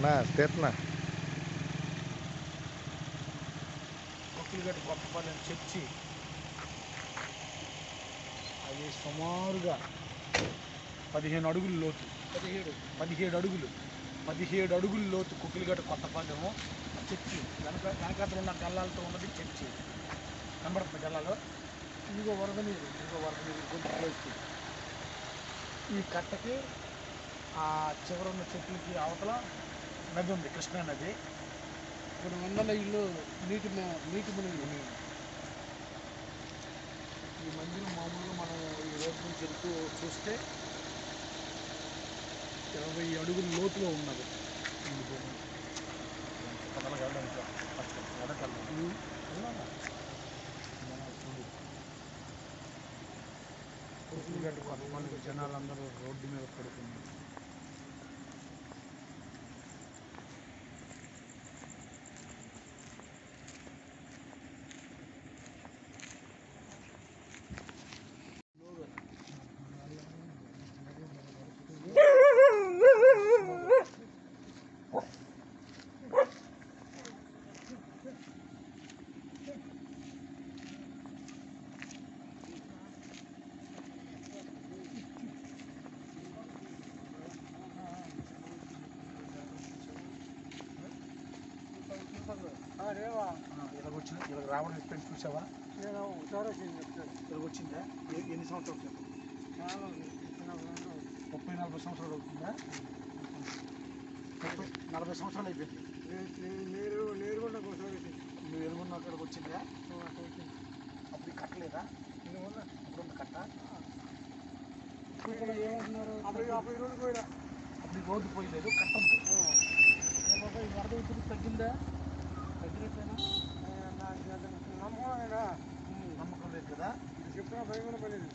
తీస్తున్నా కొత్తగట్టు కొత్తపాలెం చర్చి అది సుమారుగా 15 అడుగుల లోతు 17 అడుగుల లోతు కుక్కిలిగట్టు కొత్తపాలెము చర్చి వెనకాతలు ఉన్న గల్లాలతో ఉన్నది చర్చి కనబడుతుంది గల్లాలో ఇదిగో వరద నీరు కొంచెం ప్లేస్కి ఈ కట్టకి ఆ చివరున్న చెట్లకి అవతల నది ఉంది, కృష్ణా నది. కొన్ని వందల ఇళ్ళు నీటి మునిగి. ఈ మందిరం మామూలుగా మనం ఈ రోడ్డు నుంచి వెళ్తూ చూస్తే 20 అడుగుల లోతులో ఉన్నది. కొంతమంది జనాలందరూ రోడ్డు మీద పడుతున్నారు. ఇలా రావడం ఎక్స్పీరియన్స్ చూసావా? ఇక్కడికి వచ్చిందా? ఎన్ని సంవత్సరాలు? 30-40 సంవత్సరాలు అవుతుందా? 40 సంవత్సరాలు అయిపోయింది. నువ్వు ఎలుగున్న అక్కడికి వచ్చిందా? అప్పుడు కట్టలేదా? అప్పుడు కట్ట అప్పుడు రోడ్డు పోయలేదు, కట్ట ఉంది. ఈ వరద ఇప్పుడు తగ్గిందా? తగ్గినట్లేనా? నమ్మకం లేదు కదా? చెప్తున్నా భయం కూడా పడలేదు.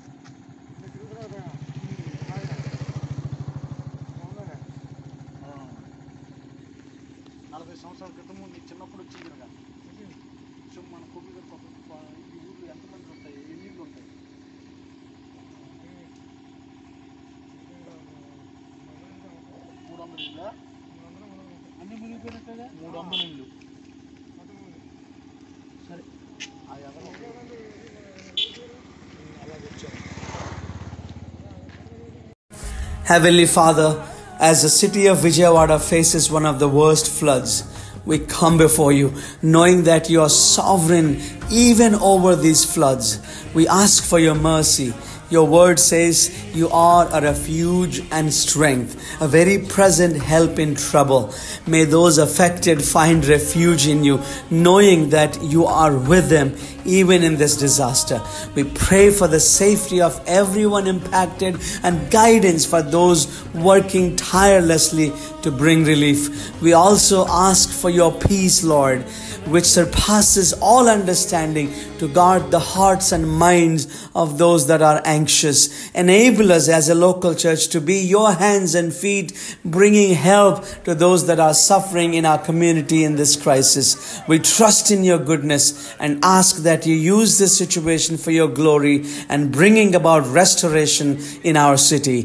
40 సంవత్సరాల క్రితం నీ చిన్నప్పుడు వచ్చింది కదా. సో మన కొద్దిగా ఈ ఊళ్ళో ఎంతమంది ఉంటాయి, ఎన్ని ఇళ్ళు ఉంటాయి? 300 ఇళ్ళ అన్నీ మునిగిపోయినట్టుగా. 300 ఇళ్ళు. సరే ఆ Heavenly Father, as the city of Vijayawada faces one of the worst floods, we come before you, knowing that you are sovereign even over these floods. We ask for your mercy. Your word says you are a refuge and strength, a very present help in trouble. May those affected find refuge in you, knowing that you are with them even in this disaster. We pray for the safety of everyone impacted and guidance for those working tirelessly to bring relief. We also ask for your peace, Lord, which surpasses all understanding, to guard the hearts and minds of those that are anxious. Enable us as a local church to be your hands and feet, bringing help to those that are suffering in our community in this crisis. We trust in your goodness and ask that you use this situation for your glory and bringing about restoration in our city.